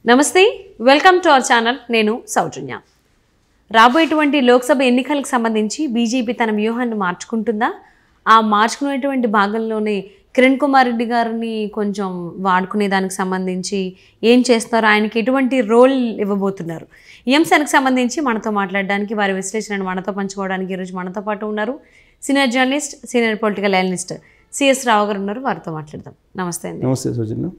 నమస్తే welcome to our channel నేను సౌజన్య రాబోయేటువంటి లోక్సభ ఎన్నికలకు సంబంధించి బీజేపీ తన వ్యూహాన్ని మార్చుకుంటుందా ఆ మార్చుకునేటువంటి భాగంలోనే కిరణ్ కుమార్ రెడ్డి గారిని కొంచెం వాడుకునే దానికి సంబంధించి ఏం చేస్తారో ఆయనకి ఎటువంటి రోల్ ఇవ్వబోతున్నారు ఈ అంశానికి సంబంధించి మనతో మాట్లాడడానికి వారి విశ్లేషణను మనతో పంచుకోవడానికి ఈరోజు మనతో పాటు ఉన్నారు senior journalist senior political analyst CS Rao గారు ఉన్నారు వారితో మాట్లాడదాం నమస్తే అండి నమస్తే సౌజన్య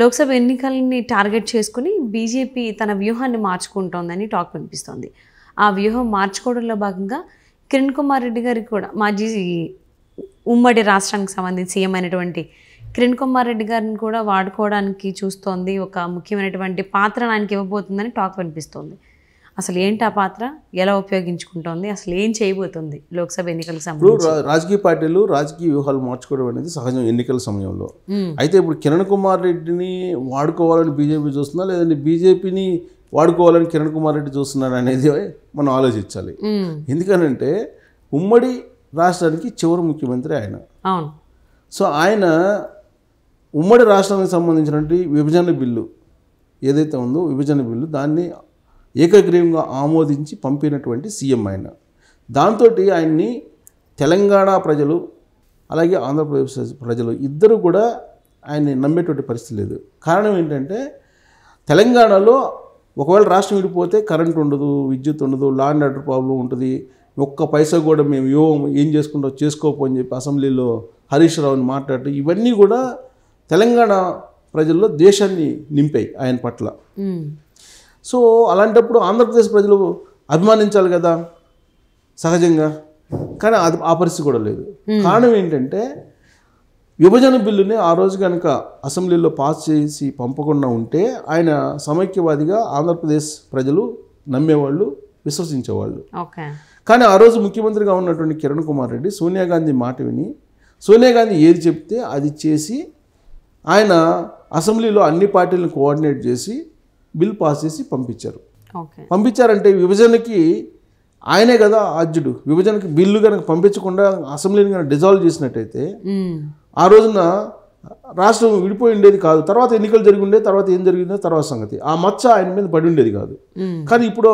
లోక్సభ ఎన్నికల్ని టార్గెట్ చేసుకుని బీజేపీ తన వ్యూహాన్ని మార్చుకుంటోందని టాక్ వినిపిస్తోంది ఆ వ్యూహం మార్చుకోవడంలో భాగంగా కిరణ్ కుమార్ రెడ్డి గారికి కూడా మాజీ ఉమ్మడి రాష్ట్రానికి సంబంధించి సీఎం అయినటువంటి కిరణ్ కుమార్ రెడ్డి గారిని కూడా వాడుకోవడానికి చూస్తోంది ఒక ముఖ్యమైనటువంటి పాత్ర ఆయనకి ఇవ్వబోతుందని టాక్ వినిపిస్తోంది అసలు ఏంటి ఆ పాత్ర ఎలా ఉపయోగించుకుంటోంది అసలు ఏం చేయబోతుంది లోక్సభ ఎన్నికలకు సంబంధించి రాజకీయ పార్టీలు రాజకీయ వ్యూహాలు మార్చుకోవడం అనేది సహజం ఎన్నికల సమయంలో అయితే ఇప్పుడు కిరణ్ కుమార్ రెడ్డిని వాడుకోవాలని బీజేపీ చూస్తుందా లేదంటే బీజేపీని వాడుకోవాలని కిరణ్ కుమార్ రెడ్డి చూస్తున్నాడు అనేది మనం ఆలోచించాలి ఎందుకనంటే ఉమ్మడి రాష్ట్రానికి చివరి ముఖ్యమంత్రి ఆయన అవును సో ఆయన ఉమ్మడి రాష్ట్రానికి సంబంధించినటువంటి విభజన బిల్లు ఏదైతే ఉందో విభజన బిల్లు దాన్ని ఏకగ్రీవంగా ఆమోదించి పంపినటువంటి సీఎం ఆయన దాంతో ఆయన్ని తెలంగాణ ప్రజలు అలాగే ఆంధ్రప్రదేశ్ ప్రజలు ఇద్దరు కూడా ఆయన్ని నమ్మేటువంటి పరిస్థితి లేదు కారణం ఏంటంటే తెలంగాణలో ఒకవేళ రాష్ట్రం విడిపోతే కరెంట్ ఉండదు విద్యుత్ ఉండదు లా అండ్ ఆర్డర్ ప్రాబ్లం ఉంటుంది ఒక్క పైసా కూడా మేము ఏం చేసుకుంటాం చేసుకోకపోని చెప్పి అసెంబ్లీలో హరీష్ రావుని మాట్లాడటం ఇవన్నీ కూడా తెలంగాణ ప్రజల్లో దేశాన్ని నింపాయి ఆయన పట్ల సో అలాంటప్పుడు ఆంధ్రప్రదేశ్ ప్రజలు అభిమానించాలి కదా సహజంగా కానీ అది ఆ పరిస్థితి కూడా లేదు కారణం ఏంటంటే విభజన బిల్లుని ఆ రోజు కనుక అసెంబ్లీలో పాస్ చేసి పంపకుండా ఉంటే ఆయన సమైక్యవాదిగా ఆంధ్రప్రదేశ్ ప్రజలు నమ్మేవాళ్ళు విశ్వసించేవాళ్ళు కానీ ఆ రోజు ముఖ్యమంత్రిగా ఉన్నటువంటి కిరణ్ కుమార్ రెడ్డి సోనియా గాంధీ మాట విని సోనియా గాంధీ ఏది చెప్తే అది చేసి ఆయన అసెంబ్లీలో అన్ని పార్టీలను కోఆర్డినేట్ చేసి బిల్ పాస్ చేసి పంపించారంటే విభజనకి ఆయనే కదా ఆద్యుడు విభజనకి బిల్లు కనుక పంపించకుండా అసెంబ్లీని కనుక డిజాల్వ్ చేసినట్టయితే ఆ రోజున రాష్ట్రం విడిపోయి ఉండేది కాదు తర్వాత ఎన్నికలు జరిగి ఉండేది తర్వాత ఏం జరిగిందో తర్వాత సంగతి ఆ మచ్చ ఆయన మీద పడి ఉండేది కాదు కానీ ఇప్పుడు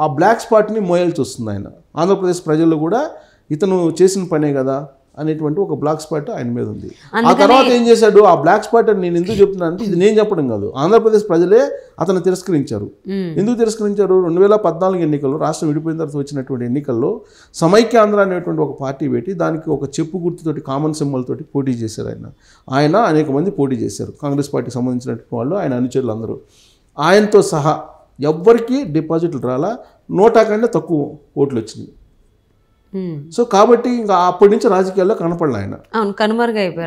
ఆ బ్లాక్ స్పాట్ని మోయాల్సి వస్తుంది ఆయన ఆంధ్రప్రదేశ్ ప్రజల్లో కూడా ఇతను చేసిన పనే కదా అనేటువంటి ఒక బ్లాక్ స్పాట్ ఆయన మీద ఉంది ఆ తర్వాత ఏం చేశాడు ఆ బ్లాక్ స్పాట్ అని నేను ఎందుకు చెప్తున్నాను అంటే ఇది నేను చెప్పడం కాదు ఆంధ్రప్రదేశ్ ప్రజలే అతను తిరస్కరించారు ఎందుకు తిరస్కరించారు 2014 ఎన్నికల్లో రాష్ట్రం విడిపోయిన తర్వాత వచ్చినటువంటి ఎన్నికల్లో సమైక్యాంధ్ర అనేటువంటి ఒక పార్టీ పెట్టి దానికి ఒక చెప్పు గుర్తుతోటి కామన్ సింబల్ తోటి పోటీ చేశారు ఆయన అనేక మంది పోటీ చేశారు కాంగ్రెస్ పార్టీకి సంబంధించినటువంటి వాళ్ళు ఆయన అనుచరులు అందరూ ఆయనతో సహా ఎవ్వరికీ డిపాజిట్లు రాలా 100 కంటే తక్కువ ఓట్లు వచ్చినాయి సో కాబట్టి ఇంకా అప్పటి నుంచి రాజకీయాల్లో కనపడలే ఆయన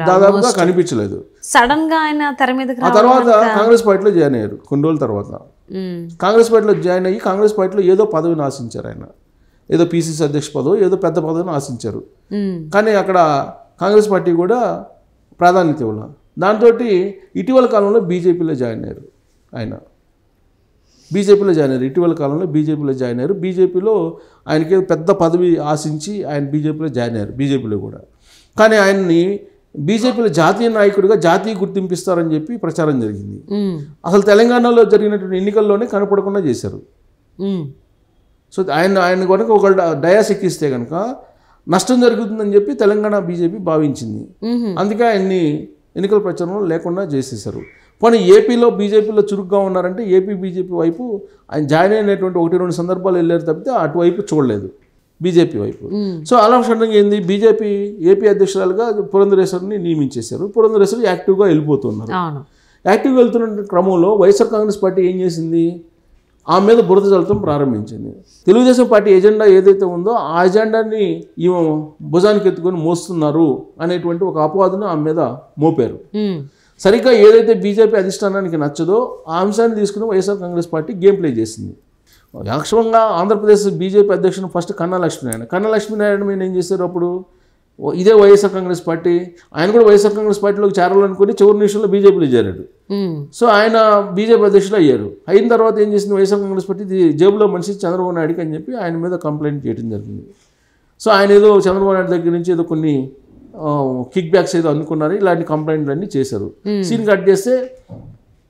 దాదాపుగా కనిపించలేదు సడన్ గా ఆయన తెర మీదకి ఆ తర్వాత కాంగ్రెస్ పార్టీలో జాయిన్ అయ్యారు కొన్ని రోజుల తర్వాత కాంగ్రెస్ పార్టీలో జాయిన్ అయ్యి కాంగ్రెస్ పార్టీలో ఏదో పదవిని ఆశించారు ఆయన ఏదో పిసిసి అధ్యక్ష పదవి ఏదో పెద్ద పదవిని ఆశించారు కానీ అక్కడ కాంగ్రెస్ పార్టీ కూడా ప్రాధాన్యత ఇవ్వాలి దాంతో ఇటీవల కాలంలో బీజేపీలో జాయిన్ అయ్యారు ఆయన ఇటీవల కాలంలో బీజేపీలో జాయిన్ అయ్యారు బీజేపీలో ఆయనకి పెద్ద పదవి ఆశించి ఆయన బీజేపీలో జాయిన్ అయ్యారు బీజేపీలో కూడా కానీ ఆయన్ని బీజేపీలో జాతీయ నాయకుడిగా జాతీయ గుర్తింపు ఇస్తారని చెప్పి ప్రచారం జరిగింది అసలు తెలంగాణలో జరిగినటువంటి ఎన్నికల్లోనే కనపడకుండా చేశారు సో ఆయన కనుక ఒక డయాస్ ఎక్కిస్తే కనుక నష్టం జరుగుతుందని చెప్పి తెలంగాణ బీజేపీ భావించింది అందుకే ఆయన్ని ఎన్నికల ప్రచారంలో లేకుండా చేసేశారు పోనీ ఏపీలో బీజేపీలో చురుగ్గా ఉన్నారంటే ఏపీ బీజేపీ వైపు ఆయన జాయిన్ అయినటువంటి 1-2 సందర్భాలు వెళ్ళారు తప్పితే అటువైపు చూడలేదు బీజేపీ వైపు సో అలా సడన్గా ఏంది బీజేపీ ఏపీ అధ్యక్షురాలుగా పురంధరేశ్వరిని నియమించేశారు పురంధరేశ్వరి యాక్టివ్గా వెళ్ళిపోతున్నారు యాక్టివ్గా వెళ్తున్న క్రమంలో వైఎస్ఆర్ కాంగ్రెస్ పార్టీ ఏం చేసింది ఆమె మీద బురద చల్లటం ప్రారంభించింది తెలుగుదేశం పార్టీ ఎజెండా ఏదైతే ఉందో ఆ ఎజెండాని ఈమె భుజానికి ఎత్తుకొని మోస్తున్నారు అనేటువంటి ఒక అపవాదును ఆమె మీద మోపారు సరిగ్గా ఏదైతే బీజేపీ అధిష్టానానికి నచ్చదో ఆ అంశాన్ని తీసుకుని YSR Congress party game play చేసింది యాక్చువల్గా ఆంధ్రప్రదేశ్ బీజేపీ అధ్యక్షుడు ఫస్ట్ కన్నా లక్ష్మీనారాయణ మీద ఏం చేశారు అప్పుడు ఇదే వైఎస్ఆర్ కాంగ్రెస్ పార్టీ ఆయన కూడా వైఎస్ఆర్ కాంగ్రెస్ పార్టీలోకి చేరాలనుకుని చివరి నిమిషంలో బీజేపీలో చేరాడు సో ఆయన బీజేపీ అధ్యక్షుడు అయిన తర్వాత ఏం చేసింది వైఎస్ఆర్ కాంగ్రెస్ పార్టీ జేబులో మనిషి చంద్రబాబు నాయుడుకి అని చెప్పి ఆయన మీద కంప్లైంట్ చేయడం జరిగింది సో ఆయన ఏదో చంద్రబాబు నాయుడు దగ్గర నుంచి ఏదో కొన్ని కిక్ బ్యాక్స్ ఏదో అనుకున్నారు ఇలాంటి కంప్లైంట్లు అన్నీ చేశారు సీన్ కట్ చేస్తే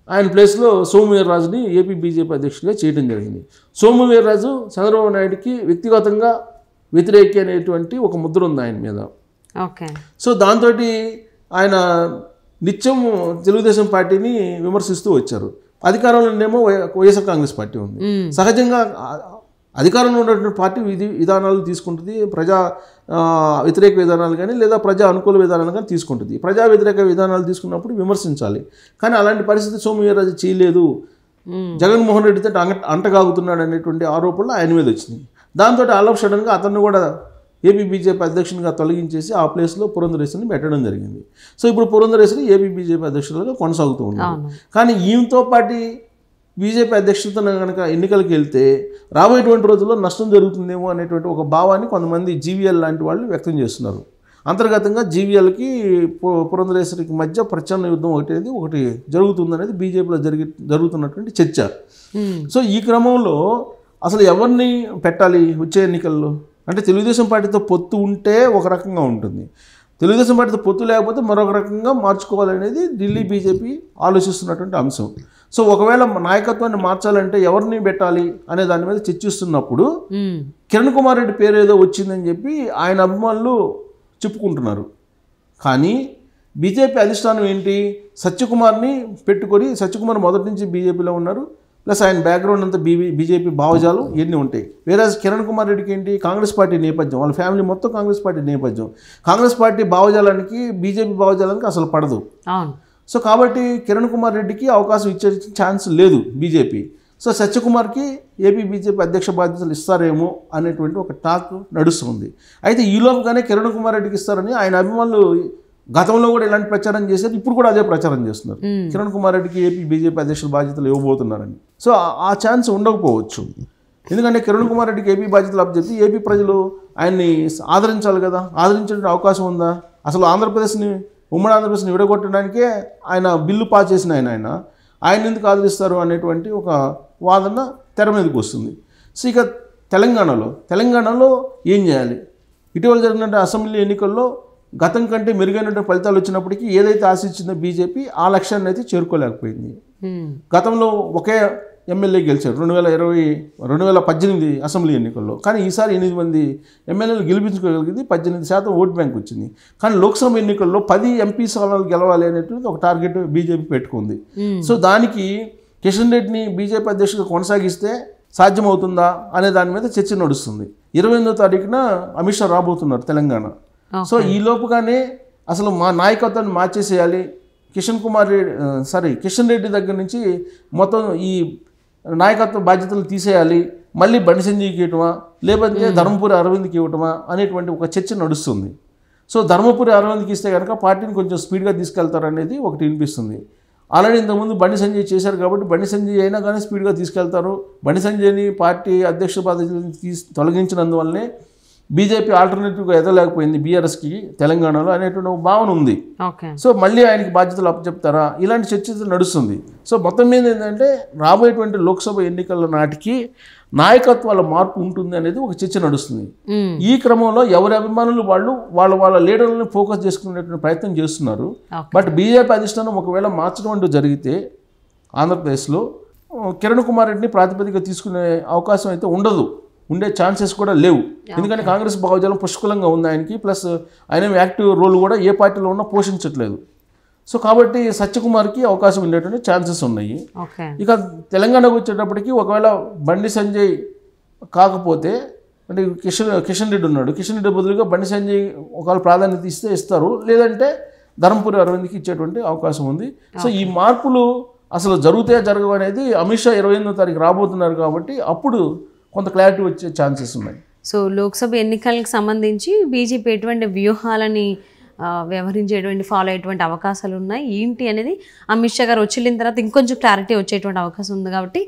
ఆయన ప్లేస్లో సోమువీర్రాజుని ఏపీ బీజేపీ అధ్యక్షుడిగా చేయడం జరిగింది. సోమువీర్రాజు చంద్రబాబు నాయుడుకి వ్యక్తిగతంగా వ్యతిరేకి అనేటువంటి ఒక ముద్ర ఉంది ఆయన మీద. ఓకే. సో దాంతో ఆయన నిత్యం తెలుగుదేశం పార్టీని విమర్శిస్తూ వచ్చారు. అధికారంలోనేమో వైఎస్ఆర్ కాంగ్రెస్ పార్టీ ఉంది. సహజంగా అధికారంలో ఉన్నటువంటి పార్టీ విధానాలు తీసుకుంటుంది, ప్రజా వ్యతిరేక విధానాలు కానీ లేదా ప్రజా అనుకూల విధానాలు కానీ తీసుకుంటుంది. ప్రజా వ్యతిరేక విధానాలు తీసుకున్నప్పుడు విమర్శించాలి. కానీ అలాంటి పరిస్థితి సోమువీర్రాజు చేయలేదు. జగన్మోహన్ రెడ్డితో అంటగాగుతున్నాడు అనేటువంటి ఆరోపణలు ఆయన మీద వచ్చినాయి. దాంతో ఆల్ ఆఫ్ సడన్గా అతన్ని కూడా ఏపీ బీజేపీ అధ్యక్షునిగా తొలగించేసి ఆ ప్లేస్లో పురంధరేశ్వరిని పెట్టడం జరిగింది. సో ఇప్పుడు పురంధరేశ్వరి ఏపీ బీజేపీ అధ్యక్షులుగా కొనసాగుతూ ఉన్నారు. కానీ ఈమెతో పాటు బీజేపీ అధ్యక్షతన కనుక ఎన్నికలకు వెళ్తే రాబోయేటువంటి రోజుల్లో నష్టం జరుగుతుందేమో అనేటువంటి ఒక భావాన్ని కొంతమంది జీవీఎల్ లాంటి వాళ్ళు వ్యక్తం చేస్తున్నారు. అంతర్గతంగా జీవీఎల్కి పురంధరేశ్వరికి మధ్య ప్రచన్న యుద్ధం ఒకటి జరుగుతుందనేది బీజేపీలో జరుగుతున్నటువంటి చర్చ. సో ఈ క్రమంలో అసలు ఎవరిని పెట్టాలి వచ్చే ఎన్నికల్లో అంటే తెలుగుదేశం పార్టీతో పొత్తు ఉంటే ఒక రకంగా ఉంటుంది, తెలుగుదేశం పార్టీతో పొత్తు లేకపోతే మరొక రకంగా మార్చుకోవాలనేది ఢిల్లీ బీజేపీ ఆలోచిస్తున్నటువంటి అంశం. సో ఒకవేళ నాయకత్వాన్ని మార్చాలంటే ఎవరిని పెట్టాలి అనే దాని మీద చర్చిస్తున్నప్పుడు కిరణ్ కుమార్ రెడ్డి పేరు ఏదో వచ్చిందని చెప్పి ఆయన అభిమానులు చెప్పుకుంటున్నారు. కానీ బీజేపీ అధిష్టానం ఏంటి, సత్యకుమార్ని పెట్టుకొని, సత్యకుమార్ మొదటి నుంచి బీజేపీలో ఉన్నారు, ప్లస్ ఆయన బ్యాక్గ్రౌండ్ అంతా బీజేపీ భావజాలు ఇవన్నీ ఉంటాయి. వేరేజ్ కిరణ్ కుమార్ రెడ్డికి ఏంటి కాంగ్రెస్ పార్టీ నేపథ్యం, వాళ్ళ ఫ్యామిలీ మొత్తం కాంగ్రెస్ పార్టీ నేపథ్యం. కాంగ్రెస్ పార్టీ భావజాలానికి బీజేపీ భావజాలానికి అసలు పడదు. సో కాబట్టి కిరణ్ కుమార్ రెడ్డికి అవకాశం ఇచ్చే ఛాన్స్ లేదు బీజేపీ. సో సత్యకుమార్కి ఏపీ బీజేపీ అధ్యక్ష బాధ్యతలు ఇస్తారేమో అనేటువంటి ఒక టాక్ నడుస్తుంది. అయితే ఈలోపుగానే కిరణ్ కుమార్ రెడ్డికి ఇస్తారని ఆయన అభిమానులు గతంలో కూడా ఇలాంటి ప్రచారం చేశారు, ఇప్పుడు కూడా అదే ప్రచారం చేస్తున్నారు. కిరణ్ కుమార్ రెడ్డికి ఏపీ బీజేపీ అధ్యక్షుల బాధ్యతలు ఇవ్వబోతున్నారని. సో ఆ ఛాన్స్ ఉండకపోవచ్చు. ఎందుకంటే కిరణ్ కుమార్ రెడ్డికి ఏపీ బాధ్యతలు అప్పచెప్తే ఏపీ ప్రజలు ఆయన్ని ఆదరించాలి కదా, ఆదరించే అవకాశం ఉందా? అసలు ఆంధ్రప్రదేశ్ని ఉమ్మడి ఆంధ్రప్రదేశ్ని విడగొట్టడానికే ఆయన బిల్లు పాస్ చేసిన ఆయన ఎందుకు ఆదరిస్తారు అనేటువంటి ఒక వాదన తెర మీదకి వస్తుంది. సో ఇక తెలంగాణలో ఏం చేయాలి? ఇటీవల జరిగిన అసెంబ్లీ ఎన్నికల్లో గతం కంటే మెరుగైన ఫలితాలు వచ్చినప్పటికీ ఏదైతే ఆశించిందో బీజేపీ ఆ లక్ష్యాన్ని అయితే చేరుకోలేకపోయింది. గతంలో ఒకే ఎమ్మెల్యే గెలిచారు 2018 అసెంబ్లీ ఎన్నికల్లో. కానీ ఈసారి 8 మంది ఎమ్మెల్యేలు గెలిపించుకోగలిగింది, 18% ఓట్ బ్యాంక్ వచ్చింది. కానీ లోక్సభ ఎన్నికల్లో 10 ఎంపీ స్థానాలు గెలవాలి అనేటువంటి ఒక టార్గెట్ బీజేపీ పెట్టుకుంది. సో దానికి కిషన్ రెడ్డిని బీజేపీ అధ్యక్షుడిగా కొనసాగిస్తే సాధ్యమవుతుందా అనే దాని మీద చర్చ నడుస్తుంది. 28వ తారీఖున అమిత్ షా రాబోతున్నారు తెలంగాణ. సో ఈ లోపుగానే అసలు మా నాయకత్వాన్ని మార్చేసేయాలి, కిషన్ రెడ్డి దగ్గర నుంచి మొత్తం ఈ నాయకత్వ బాధ్యతలు తీసేయాలి, మళ్ళీ బండి సంజయ్కి ఇవ్వటమా లేకపోతే ధర్మపురి అరవింద్కి ఇవ్వటమా అనేటువంటి ఒక చర్చ నడుస్తుంది. సో ధర్మపురి అరవింద్కి ఇస్తే కనుక పార్టీని కొంచెం స్పీడ్గా తీసుకెళ్తారనేది ఒకటి వినిపిస్తుంది. ఆల్రెడీ ఇంతకుముందు బండి సంజయ్ చేశారు కాబట్టి బండి సంజయ్ అయినా కానీ స్పీడ్గా తీసుకెళ్తారు. బండి సంజయ్ని పార్టీ అధ్యక్ష బాధ్యతలను తొలగించినందువల్లనే బీజేపీ ఆల్టర్నేటివ్గా ఎదలేకపోయింది బీఆర్ఎస్కి తెలంగాణలో అనేటువంటి ఒక భావన ఉంది. సో మళ్ళీ ఆయనకి బాధ్యతలు అప్పచెప్తారా, ఇలాంటి చర్చ నడుస్తుంది. సో మొత్తం మీద ఏంటంటే రాబోయేటువంటి లోక్సభ ఎన్నికల నాటికి నాయకత్వాల మార్పు ఉంటుంది అనేది ఒక చర్చ నడుస్తుంది. ఈ క్రమంలో ఎవరి అభిమానులు వాళ్ళ లీడర్లను ఫోకస్ చేసుకునేటువంటి ప్రయత్నం చేస్తున్నారు. బట్ బీజేపీ అధిష్టానం ఒకవేళ మార్చడం అంటూ జరిగితే ఆంధ్రప్రదేశ్లో కిరణ్ కుమార్ రెడ్డిని ప్రాతిపదిక తీసుకునే అవకాశం అయితే ఉండే ఛాన్సెస్ కూడా లేవు. ఎందుకంటే కాంగ్రెస్ భావజాలం పుష్కలంగా ఉంది ఆయనకి, ప్లస్ ఆయన యాక్టివ్ రోల్ కూడా ఏ పార్టీలో ఉన్నా పోషించట్లేదు. సో కాబట్టి సత్యకుమార్కి అవకాశం ఉండేటువంటి ఛాన్సెస్ ఉన్నాయి. ఇక తెలంగాణకు వచ్చేటప్పటికి ఒకవేళ బండి సంజయ్ కాకపోతే అంటే కిషన్ రెడ్డి ఉన్నాడు, కిషన్ రెడ్డి బదులుగా బండి సంజయ్ ఒకవేళ ప్రాధాన్యత ఇస్తారు, లేదంటే ధర్మపురి అరవింద్కి ఇచ్చేటువంటి అవకాశం ఉంది. సో ఈ మార్పులు అసలు జరగవు అనేది అమిత్ షా 28వ తారీఖు రాబోతున్నారు కాబట్టి అప్పుడు కొంత క్లారిటీ వచ్చే ఛాన్సెస్ ఉన్నాయి. సో లోక్సభ ఎన్నికలకు సంబంధించి బీజేపీ ఎటువంటి వ్యూహాలని వ్యవహరించేటువంటి ఫాలో అయ్యేటువంటి అవకాశాలు ఉన్నాయి ఏంటి అనేది అమిత్ షా గారు వచ్చిన తర్వాత ఇంకొంచెం క్లారిటీ వచ్చేటువంటి అవకాశం ఉంది కాబట్టి